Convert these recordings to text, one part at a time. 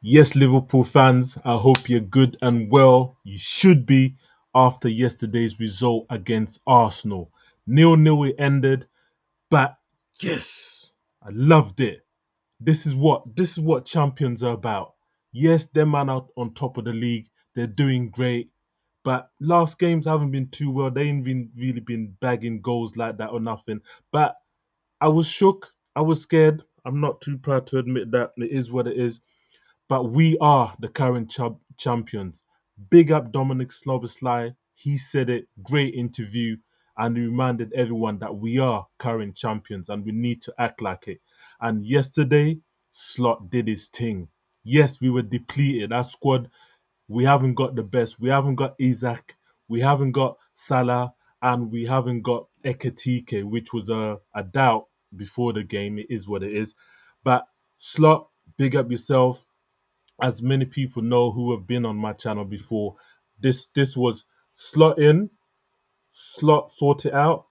Yes, Liverpool fans, I hope you're good and well. You should be after yesterday's result against Arsenal. Nil-nil it ended, but yes, I loved it. This is what champions are about. Yes, them man out on top of the league, they're doing great, but last games haven't been too well. They ain't been really been bagging goals like that or nothing. But I was shook. I was scared. I'm not too proud to admit that it is what it is, but we are the current champions. Big up Dominic Slobosly. He said it. Great interview. And he reminded everyone that we are current champions and we need to act like it. And yesterday, Slot did his thing. Yes, we were depleted. Our squad, we haven't got the best. We haven't got Isaac. We haven't got Salah. And we haven't got Ekatike, which was a doubt before the game. It is what it is. But Slot, big up yourself. As many people know who have been on my channel before, this was slot in, slot sort it out,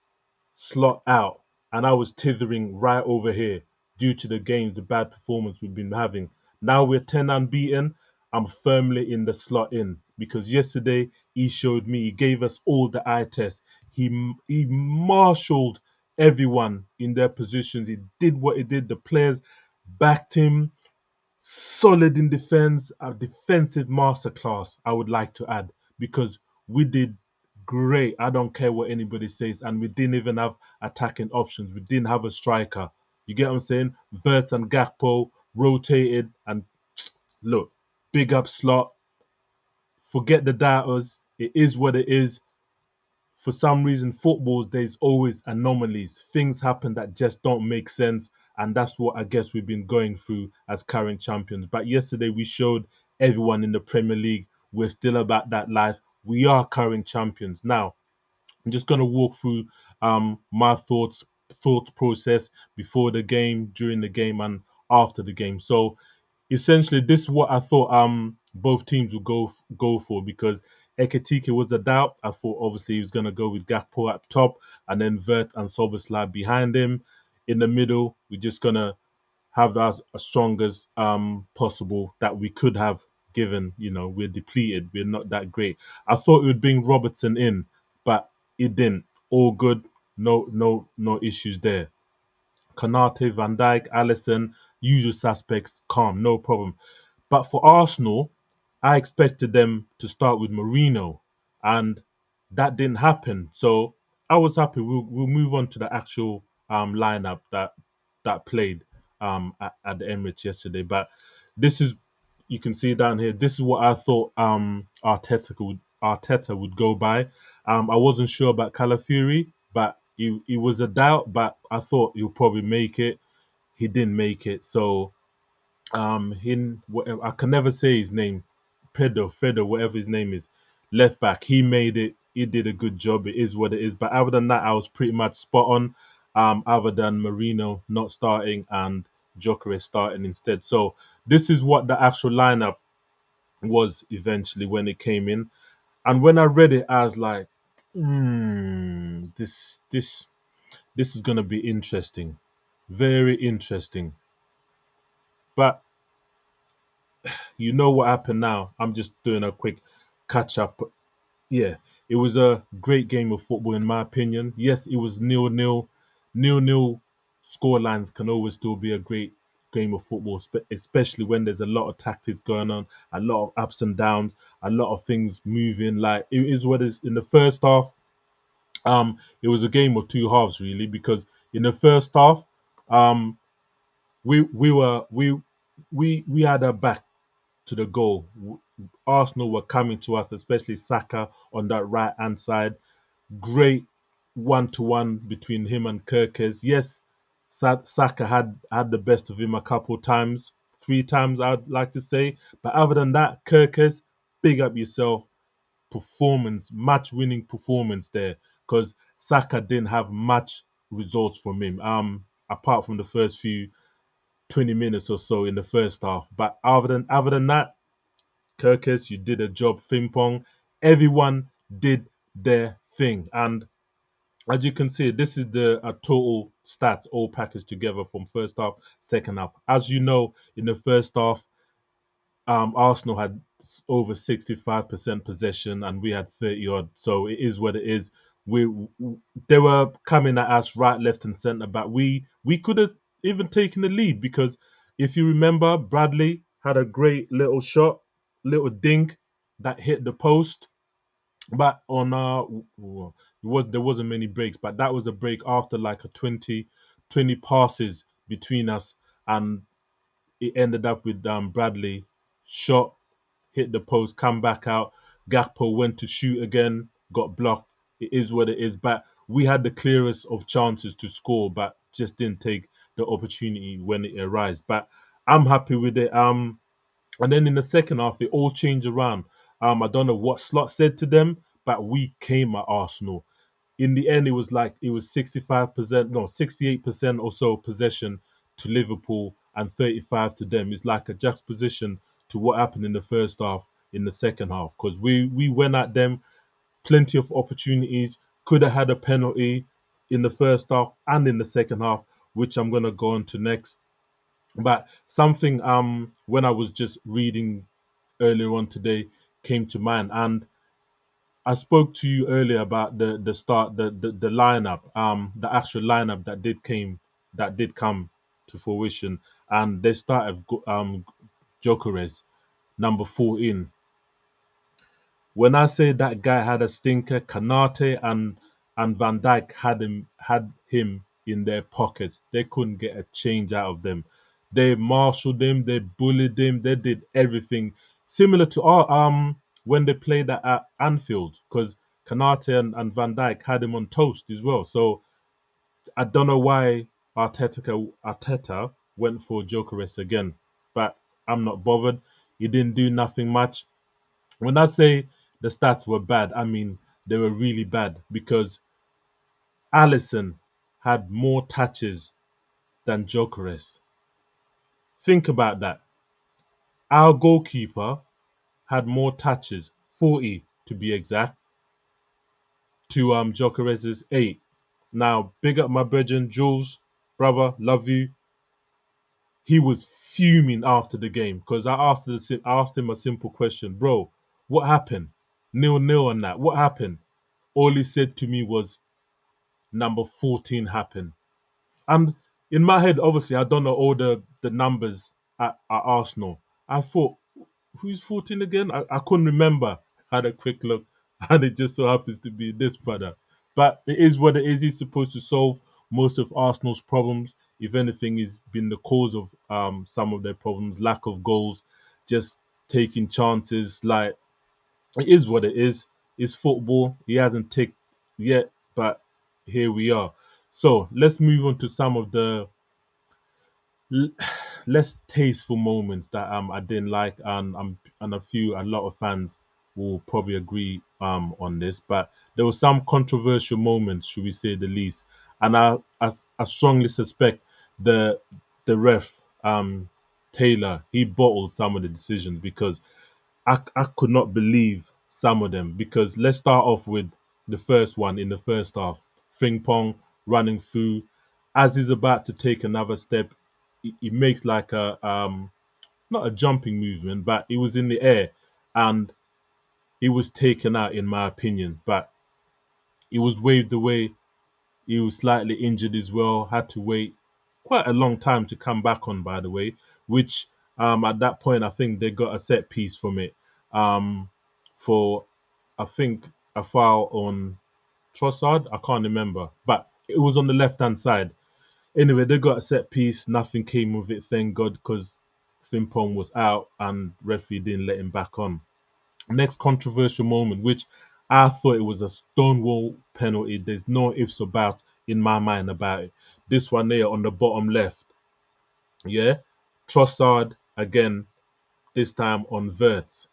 slot out, and I was tithering right over here due to the games, the bad performance we've been having. Now we're 10 unbeaten. I'm firmly in the slot in because yesterday he showed me, he gave us all the eye test. He marshaled everyone in their positions. He did what he did. The players backed him, solid in defense, a defensive masterclass, I would like to add, because we did great. I don't care what anybody says, and we didn't even have attacking options. We didn't have a striker. You get what I'm saying? Verts and Gakpo rotated, and look, big up slot. Forget the doubters. It is what it is. For some reason, footballs, there's always anomalies. Things happen that just don't make sense. And that's what I guess we've been going through as current champions. But yesterday, we showed everyone in the Premier League we're still about that life. We are current champions. Now, I'm just going to walk through my thought process before the game, during the game, and after the game. So essentially, this is what I thought both teams would go for, because Ekitike was a doubt. I thought obviously he was going to go with Gakpo at top and then Vert and Soboslai behind him. In the middle, we're just going to have as strong as possible that we could have, given we're depleted, we're not that great. I thought it would bring Robertson in, but it didn't. All good, no issues there. Kanate, Van Dijk, Allison, usual suspects, calm, no problem. But for Arsenal, I expected them to start with Marino, and that didn't happen. So I was happy. We'll move on to the actual lineup that played at the Emirates yesterday. But this is, you can see down here. This is what I thought Arteta would go by. I wasn't sure about Calafiori, but he was a doubt. But I thought he'll probably make it. He didn't make it. So him, whatever, I can never say his name, Pedro, whatever his name is, left back. He made it. He did a good job. It is what it is. But other than that, I was pretty much spot on. Other than Marino not starting and Jokeres starting instead. So this is what the actual lineup was eventually when it came in. And when I read it, I was like, this is gonna be interesting, very interesting. But you know what happened now. I'm just doing a quick catch up. Yeah, it was a great game of football in my opinion. Yes, it was nil-nil. Nil-nil scorelines can always still be a great game of football, especially when there's a lot of tactics going on, a lot of ups and downs, a lot of things moving. Like it is what is in the first half. It was a game of two halves really, because in the first half, um, we had our back to the goal. Arsenal were coming to us, especially Saka on that right hand side. Great one-to-one between him and Kirkes. Yes, Saka had the best of him a couple times, three times I'd like to say. But other than that, Kirkes, big up yourself. Performance, match-winning performance there, because Saka didn't have much results from him. Apart from the first few 20 minutes or so in the first half. But other than that, Kirkes, you did a job. Fimpong, everyone did their thing. And as you can see, this is the total stats all packaged together from first half, second half. As you know, in the first half, Arsenal had over 65% possession and we had 30 odd. So it is what it is. They were coming at us right, left, and centre back. We could have even taken the lead because if you remember, Bradley had a great little shot, little dink that hit the post. But on there wasn't many breaks, but that was a break after like a 20 passes between us, and it ended up with Bradley shot, hit the post, come back out. Gakpo went to shoot again, got blocked. It is what it is. But we had the clearest of chances to score, but just didn't take the opportunity when it arose. But I'm happy with it. And then in the second half, it all changed around. I don't know what Slot said to them, but we came at Arsenal. In the end, it was 65%, no, 68% or so possession to Liverpool and 35 to them. It's like a juxtaposition to what happened in the first half, in the second half, because we went at them, plenty of opportunities, could have had a penalty in the first half and in the second half, which I'm gonna go on to next. But something when I was just reading earlier on today came to mind, and I spoke to you earlier about the lineup, the actual lineup that did come to fruition, and they started Jokeres number 14. When I say that guy had a stinker, Kanate and Van Dijk had him in their pockets. They couldn't get a change out of them. They marshaled him, they bullied him, they did everything similar to our when they played at Anfield, because Kanate and Van Dijk had him on toast as well. So I don't know why Arteta went for Jokeres again, but I'm not bothered. He didn't do nothing much. When I say the stats were bad, I mean they were really bad because Allison had more touches than Jokeres. Think about that. Our goalkeeper had more touches, 40 to be exact, to Jokeres's 8. Now, big up my brethren, Jules, brother, love you. He was fuming after the game because I asked him a simple question, bro, what happened? Nil on that. What happened? All he said to me was number 14 happened. And in my head, obviously, I don't know all the numbers at Arsenal. I thought, who's 14 again? I couldn't remember. I had a quick look, and it just so happens to be this brother. But it is what it is. He's supposed to solve most of Arsenal's problems. If anything, he's been the cause of some of their problems, lack of goals, just taking chances. Like, it is what it is. It's football. He hasn't ticked yet, but here we are. So let's move on to some of the l- less tasteful moments that I didn't like, and a lot of fans will probably agree on this. But there were some controversial moments, should we say the least, and I strongly suspect the the ref Taylor, he bottled some of the decisions because I could not believe some of them. Because let's start off with the first one in the first half. Fing Pong running through. As he's about to take another step, he makes like a not a jumping movement, but he was in the air and he was taken out in my opinion. But he was waved away. He was slightly injured as well. Had to wait quite a long time to come back on, by the way. Which at that point I think they got a set piece from it. For I think a foul on Trossard. I can't remember, but it was on the left hand side. Anyway, they got a set piece. Nothing came of it, thank God, because Fimpong was out and referee didn't let him back on. Next controversial moment, which I thought it was a stonewall penalty. There's no ifs or buts in my mind about it. This one there on the bottom left, yeah, Trossard again. This time on Verts,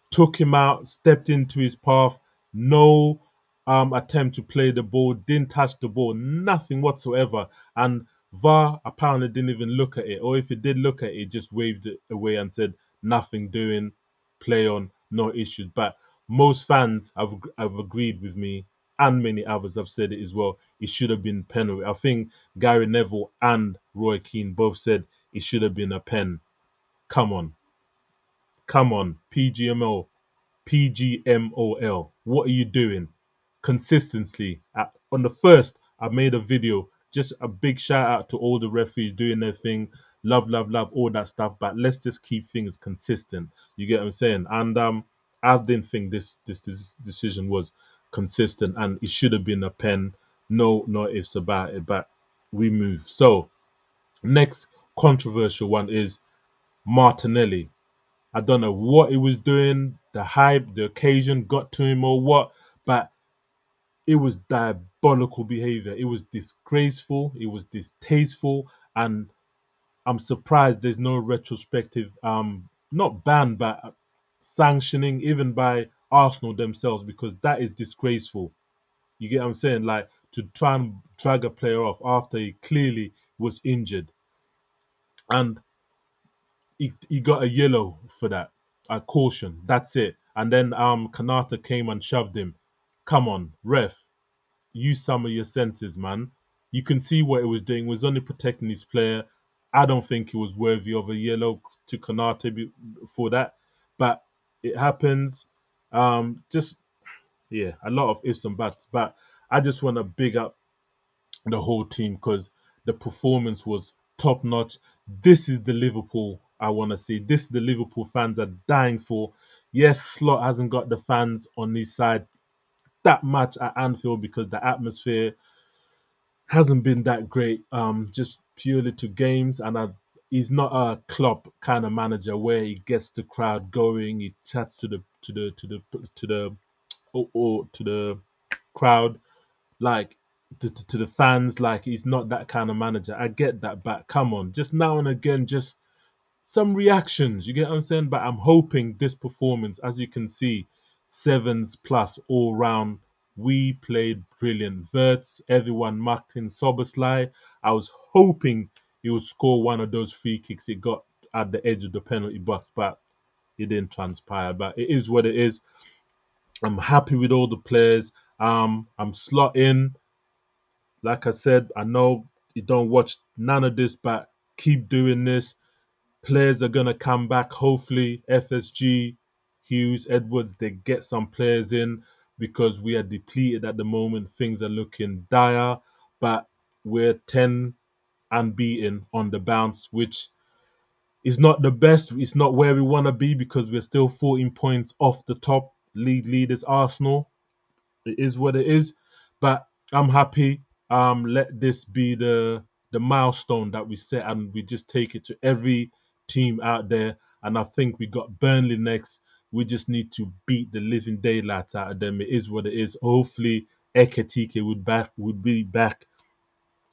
took him out, stepped into his path. No attempt to play the ball, didn't touch the ball, nothing whatsoever. And VAR apparently didn't even look at it, or if he did look at it, just waved it away and said nothing doing, play on, no issues. But most fans have agreed with me, and many others have said it as well. It should have been penalty. I think Gary Neville and Roy Keane both said it should have been a pen. Come on, Come on, PGMOL. What are you doing? Consistency. On the first, I made a video. Just a big shout out to all the referees doing their thing. Love, love, love, all that stuff. But let's just keep things consistent. You get what I'm saying? And I didn't think this decision was consistent, and it should have been a pen. No ifs about it. But we move. So next controversial one is Martinelli. I don't know what he was doing, the hype, the occasion got to him or what, but it was diabolical behavior. It was disgraceful, it was distasteful, and I'm surprised there's no retrospective, not ban, but sanctioning even by Arsenal themselves, because that is disgraceful. You get what I'm saying? Like, to try and drag a player off after he clearly was injured. And he got a yellow for that, a caution. That's it. And then Kanata came and shoved him. Come on, ref, use some of your senses, man. You can see what it was doing. It was only protecting his player. I don't think he was worthy of a yellow to Kanata for that, but it happens. Just yeah, a lot of ifs and buts. But I just want to big up the whole team because the performance was top notch. This is the Liverpool I want to see. This is the Liverpool fans are dying for. Yes, Slot hasn't got the fans on his side that much at Anfield because the atmosphere hasn't been that great. Just purely to games, and he's not a club kind of manager where he gets the crowd going. He chats to the crowd like to the fans, like he's not that kind of manager. I get that, but come on, just now and again, just some reactions. You get what I'm saying? But I'm hoping this performance, as you can see, sevens plus all round. We played brilliant. Verts, everyone marked in Soboslai. I was hoping he would score one of those free kicks he got at the edge of the penalty box, but it didn't transpire. But it is what it is. I'm happy with all the players. I'm slotting. Like I said, I know you don't watch none of this, but keep doing this. Players are gonna come back. Hopefully, FSG, Hughes, Edwards, they get some players in because we are depleted at the moment. Things are looking dire, but we're 10 unbeaten on the bounce, which is not the best. It's not where we want to be because we're still 14 points off the top leaders Arsenal. It is what it is. But I'm happy. Let this be the milestone that we set, and we just take it to every team out there. And I think we got Burnley next. We just need to beat the living daylights out of them. It is what it is. Hopefully, Eketike would be back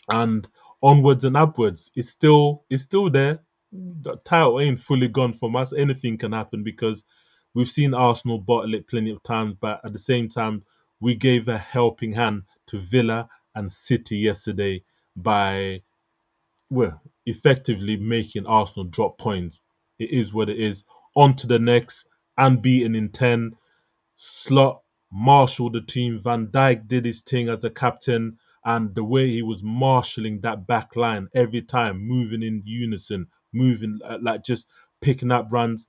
and onwards and upwards. It's still there. The title ain't fully gone from us. Anything can happen because we've seen Arsenal bottle it plenty of times, but at the same time, we gave a helping hand to Villa and City yesterday by well effectively making Arsenal drop points. It is what it is. On to the next, unbeaten in 10. Slot marshaled the team. Van Dijk did his thing as a captain, and the way he was marshalling that back line every time, moving in unison, moving like just picking up runs.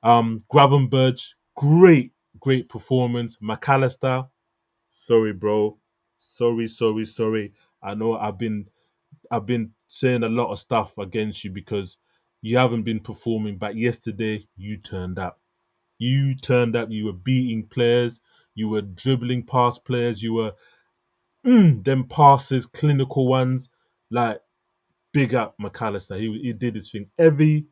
Gravenberch, great performance. McAllister, sorry, bro, sorry. I know I've been saying a lot of stuff against you because you haven't been performing, but yesterday you turned up. You turned up. You were beating players. You were dribbling past players. You were them passes, clinical ones. Like big up McAllister. He did his thing. Every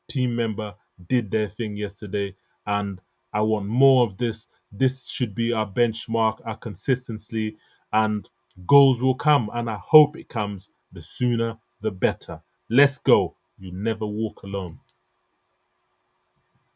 team member did their thing yesterday, and I want more of this. This should be our benchmark, our consistency, and goals will come. And I hope it comes. The sooner, the better. Let's go. You never walk alone.